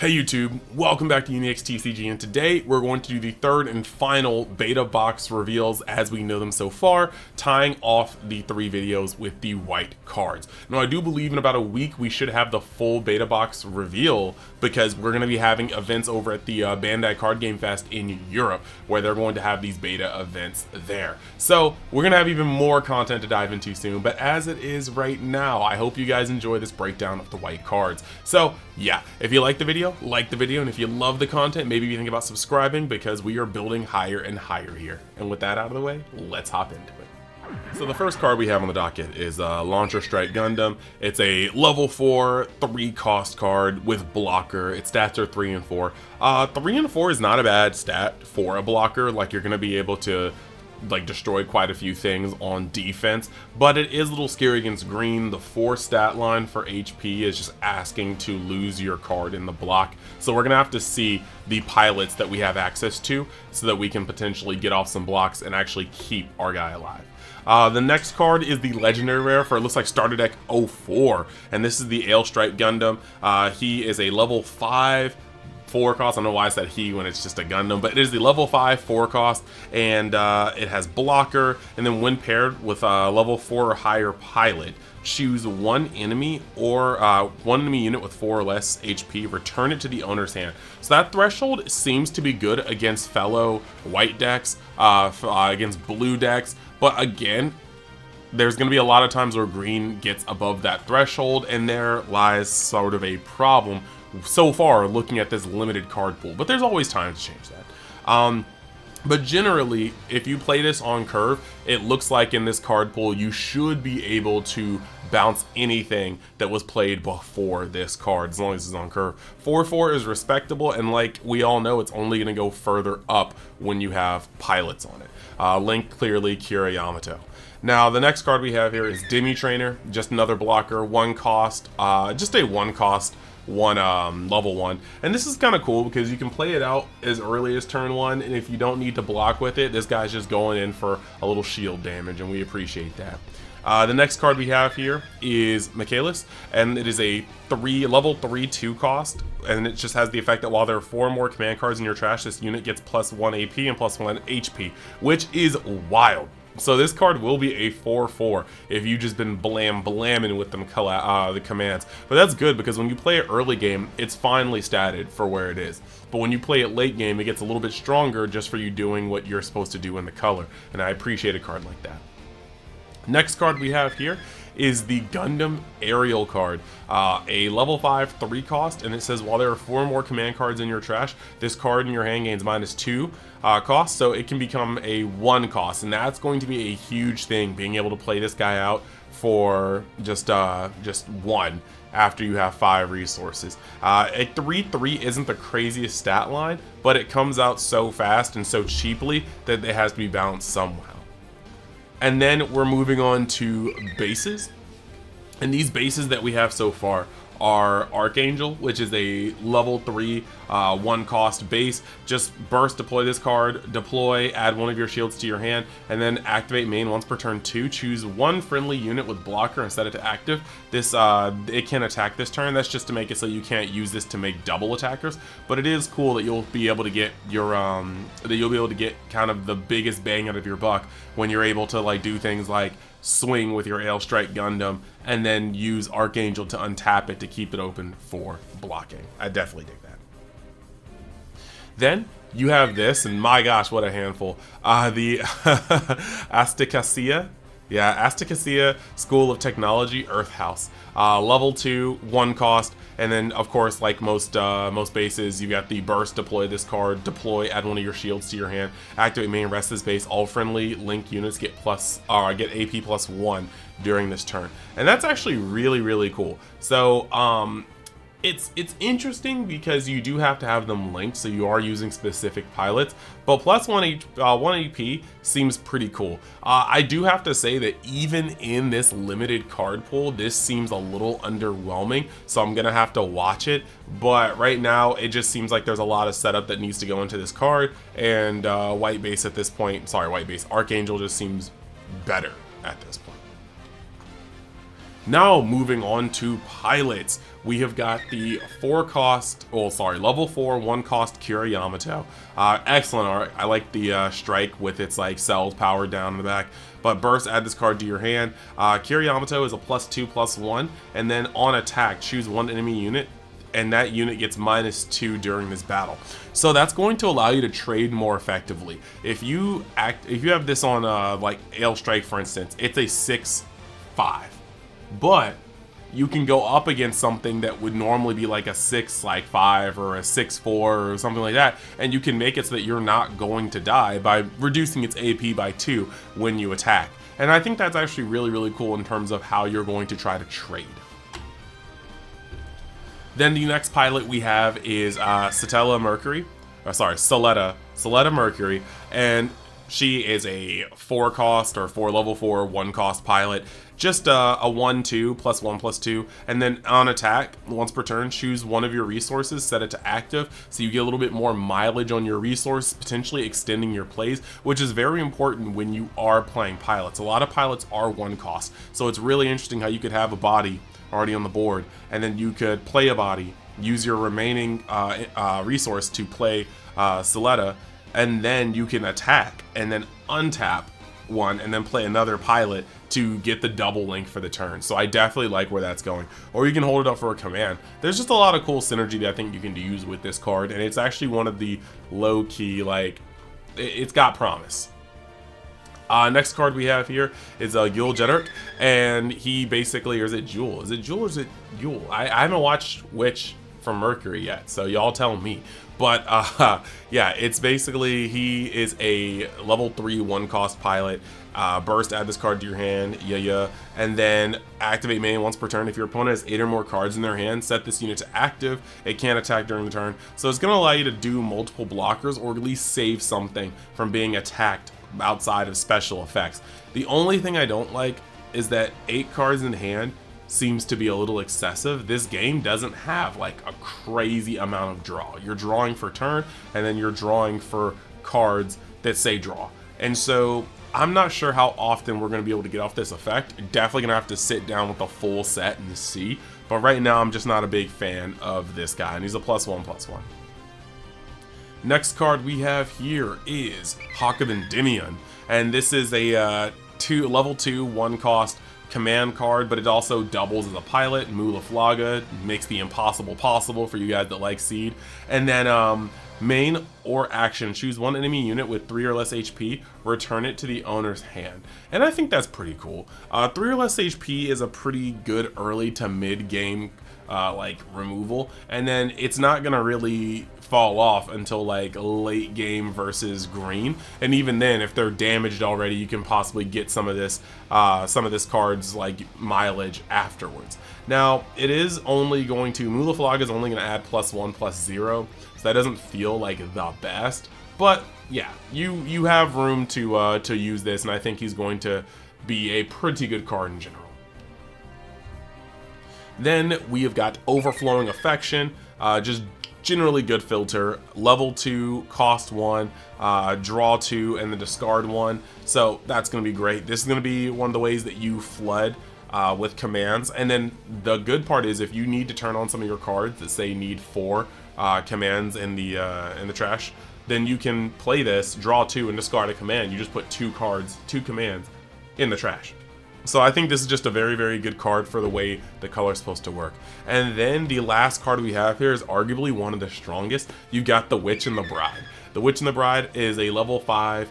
Hey YouTube, welcome back to Unix TCG, and today we're going to do the third and final beta box reveals as we know them so far, tying off the 3 videos with the white cards. Now I do believe in about a week we should have the full beta box reveal because we're going to be having events over at the Bandai Card Game Fest in Europe where they're going to have these beta events there. So we're going to have even more content to dive into soon, but as it is right now, I hope you guys enjoy this breakdown of the white cards. So yeah, if you like the video, and if you love the content, maybe you think about subscribing because we are building higher and higher here. And with that out of the way, let's hop into it. So the first card we have on the docket is Launcher Strike Gundam. It's a level 4, 3 cost card with blocker. Its stats are 3 and 4. 3 and 4 is not a bad stat for a blocker. Like, you're going to be able to destroy quite a few things on defense, but it is a little scary against green. The 4 stat line for HP is just asking to lose your card in the block, so we're gonna have to see the pilots that we have access to so that we can potentially get off some blocks and actually keep our guy alive. The next card is the legendary rare for, it looks like, starter deck 04, and this is the Ale Stripe Gundam. He is a level 5 4 cost. I don't know why I said he when it's just a Gundam, but it is the level 5 4 cost, and it has blocker, and then when paired with a level 4 or higher pilot, choose one enemy unit with 4 or less HP, return it to the owner's hand. So that threshold seems to be good against fellow white decks, against blue decks, but again, there's going to be a lot of times where green gets above that threshold, and there lies sort of a problem so far looking at this limited card pool, but there's always time to change that. But generally, if you play this on curve, it looks like in this card pool you should be able to bounce anything that was played before this card as long as it's on curve. 4/4 is respectable, and like we all know, it's only going to go further up when you have pilots on it. Link, clearly Kira Yamato. Now the next card we have here is Demi Trainer, just another blocker, 1 cost, just a 1 cost, level 1, and this is kind of cool because you can play it out as early as turn 1, and if you don't need to block with it, this guy's just going in for a little shield damage, and we appreciate that. The next card we have here is Michaelis, and it is a level 3 2 cost, and it just has the effect that while there are 4 more command cards in your trash, this unit gets +1 AP and +1 HP, which is wild. So this card will be a 4/4 if you just been blamming with them the commands. But that's good because when you play it early game, it's finely statted for where it is. But when you play it late game, it gets a little bit stronger just for you doing what you're supposed to do in the color. And I appreciate a card like that. Next card we have here is the Gundam Aerial card, a level 5 3 cost, and it says while there are 4 more command cards in your trash, this card in your hand gains -2 cost, so it can become a 1 cost, and that's going to be a huge thing, being able to play this guy out for just 1 after you have 5 resources. A 3/3 isn't the craziest stat line, but it comes out so fast and so cheaply that it has to be balanced somehow. And then we're moving on to bases, and these bases that we have so far are Archangel, which is a level 3 1 cost base. Just burst deploy this card, deploy, add 1 of your shields to your hand, and then activate main once per turn 2. Choose 1 friendly unit with blocker and set it to active. This it can attack this turn. That's just to make it so you can't use this to make double attackers, but it is cool that you'll be able to get your kind of the biggest bang out of your buck when you're able to do things like swing with your Ale Strike Gundam and then use Archangel to untap it to keep it open for blocking. I definitely dig that. Then you have this, and my gosh, what a handful. The Astacacia. Yeah, Astacacia School of Technology Earth House. Level 2, 1 cost, and then of course, like most bases, you got the burst, deploy this card, deploy, add 1 of your shields to your hand, activate main, rest this base. All friendly link units get AP +1 during this turn, and that's actually really cool. So it's interesting because you do have to have them linked, so you are using specific pilots, but +1 AP seems pretty cool. I do have to say that even in this limited card pool, this seems a little underwhelming, so I'm gonna have to watch it, but right now it just seems like there's a lot of setup that needs to go into this card, and white base at this point, Archangel just seems better at this point. Now moving on to pilots, we have got the level 4 1 cost Kira Yamato. Excellent art. I like the strike with its like cells powered down in the back. But burst, add this card to your hand. Kira Yamato is a +2/+1, and then on attack, choose one enemy unit, and that unit gets -2 during this battle. So that's going to allow you to trade more effectively. If you have this on like Ale Strike, for instance, it's a 6/5. But you can go up against something that would normally be like a 6/5 or a 6/4 or something like that, and you can make it so that you're not going to die by reducing its AP by 2 when you attack. And I think that's actually really, really cool in terms of how you're going to try to trade. Then the next pilot we have is Saletta Mercury, and she is a 4 cost or 4 level 4 1 cost pilot. Just a 1/2 +1/+2, and then on attack, once per turn, choose one of your resources, set it to active, so you get a little bit more mileage on your resource, potentially extending your plays, which is very important when you are playing pilots. A lot of pilots are 1 cost, so it's really interesting how you could have a body already on the board, and then you could play a body, use your remaining resource to play Saletta, and then you can attack and then untap one and then play another pilot to get the double link for the turn. So I definitely like where that's going. Or you can hold it up for a command. There's just a lot of cool synergy that I think you can use with this card, and it's actually one of the low-key, like, it's got promise. Next card we have here is GameGenic, and he basically, or is it Jewel? Is it Jewel or is it Yule? I haven't watched Witch from Mercury yet, so y'all tell me. But yeah, it's basically, he is a level 3 1 cost pilot. Burst, add this card to your hand, and then activate main once per turn. If your opponent has 8 or more cards in their hand, set this unit to active. It can't attack during the turn, so it's going to allow you to do multiple blockers, or at least save something from being attacked outside of special effects. The only thing I don't like is that 8 cards in hand seems to be a little excessive. This game doesn't have like a crazy amount of draw. You're drawing for turn, and then you're drawing for cards that say draw. And so I'm not sure how often we're going to be able to get off this effect. Definitely going to have to sit down with a full set and see. But right now, I'm just not a big fan of this guy, and he's a +1/+1. Next card we have here is Hawk of Endymion, and this is a level 2 1 cost command card, but it also doubles as a pilot. Mulaflaga makes the impossible possible for you guys that like Seed. And then main or action, choose one enemy unit with 3 or less HP, return it to the owner's hand. And I think that's pretty cool. 3 or less HP is a pretty good early to mid game like removal, and then it's not gonna really fall off until like late game versus green, and even then, if they're damaged already, you can possibly get some of this card's like mileage afterwards. Now it is only going to, Mulaflaga is only going to add +1/+0, so that doesn't feel like the best, but yeah, you have room to use this, and I think he's going to be a pretty good card in general. Then we have got Overflowing Affection, just generally good filter, level 2, cost 1, draw 2, and then discard 1. So that's going to be great. This is going to be one of the ways that you flood with commands. And then the good part is, if you need to turn on some of your cards that say need 4 commands in the trash, then you can play this, draw 2, and discard a command. You just put 2 commands in the trash. So I think this is just a very, very good card for the way the color is supposed to work. And then the last card we have here is arguably one of the strongest. You got the Witch and the Bride. The Witch and the Bride is a level 5,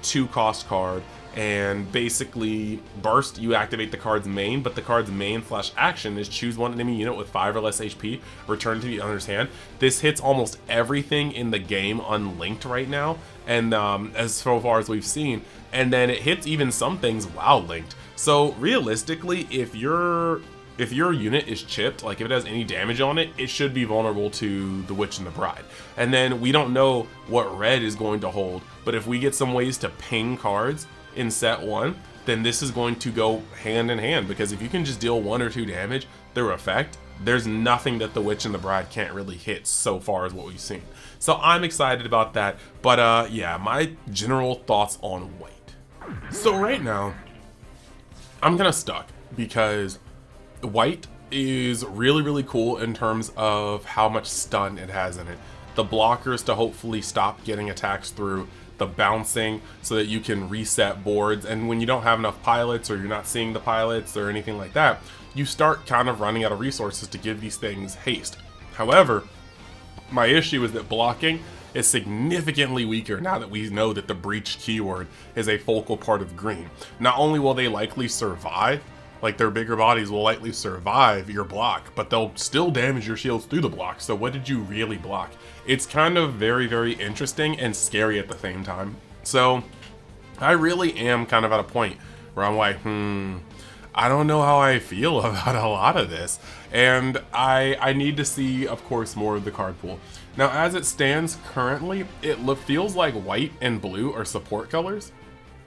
2 cost card, and basically burst, you activate the card's main, but the card's main / action is choose one enemy unit with 5 or less HP, return to the owner's hand. This hits almost everything in the game unlinked right now, and as so far as we've seen, and then it hits even some things WoW linked. So realistically, if your unit is chipped, like if it has any damage on it, it should be vulnerable to the Witch and the Bride. And then we don't know what red is going to hold, but if we get some ways to ping cards in set 1, then this is going to go hand in hand, because if you can just deal 1 or 2 damage through effect, there's nothing that the Witch and the Bride can't really hit so far as what we've seen. So I'm excited about that, but yeah, my general thoughts on weight. So right now, I'm kind of stuck, because White is really cool in terms of how much stun it has in it. The blockers to hopefully stop getting attacks through, the bouncing so that you can reset boards, and when you don't have enough pilots or you're not seeing the pilots or anything like that, you start kind of running out of resources to give these things haste. However, my issue is that blocking is significantly weaker now that we know that the Breech keyword is a focal part of green. Not only will they likely survive, like their bigger bodies will likely survive your block, but they'll still damage your shields through the block. So what did you really block? It's kind of very interesting and scary at the same time. So I really am kind of at a point where I'm like, I don't know how I feel about a lot of this. And I need to see, of course, more of the card pool. Now, as it stands currently, it feels like white and blue are support colors,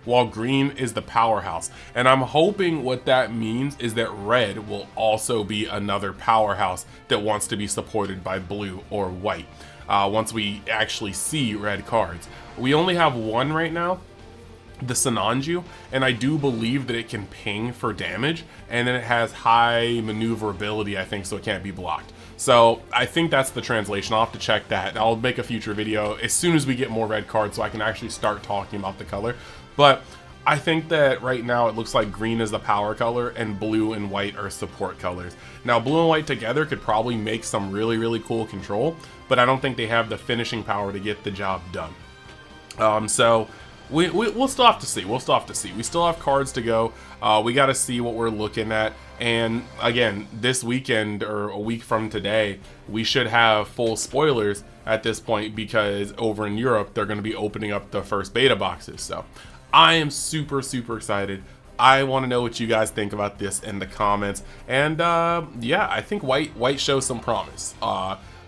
while green is the powerhouse. And I'm hoping what that means is that red will also be another powerhouse that wants to be supported by blue or white once we actually see red cards. We only have one right now, the Sinanju, and I do believe that it can ping for damage, and then it has high maneuverability, I think, so it can't be blocked. So I think that's the translation. I'll have to check that. I'll make a future video as soon as we get more red cards so I can actually start talking about the color. But I think that right now it looks like green is the power color and blue and white are support colors. Now blue and white together could probably make some really cool control, but I don't think they have the finishing power to get the job done. So we'll still have to see. We'll still have to see. We still have cards to go. We got to see what we're looking at. And again, this weekend or a week from today, we should have full spoilers at this point, because over in Europe, they're going to be opening up the first beta boxes. So I am super excited. I want to know what you guys think about this in the comments. And yeah, I think white shows some promise.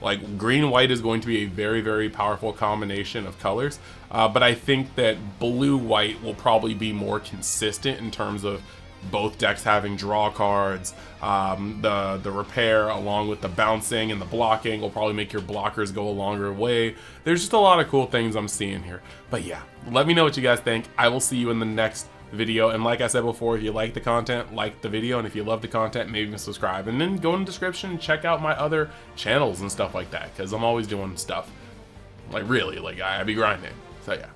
Like green and white is going to be a very powerful combination of colors, but I think that blue white will probably be more consistent in terms of both decks having draw cards. The repair along with the bouncing and the blocking will probably make your blockers go a longer way. There's just a lot of cool things I'm seeing here. But yeah, let me know what you guys think. I will see you in the next video, and like I said before, if you like the content, like the video, and if you love the content, maybe even subscribe, and then go in the description and check out my other channels and stuff like that, because I'm always doing stuff like really, like I be grinding. So yeah.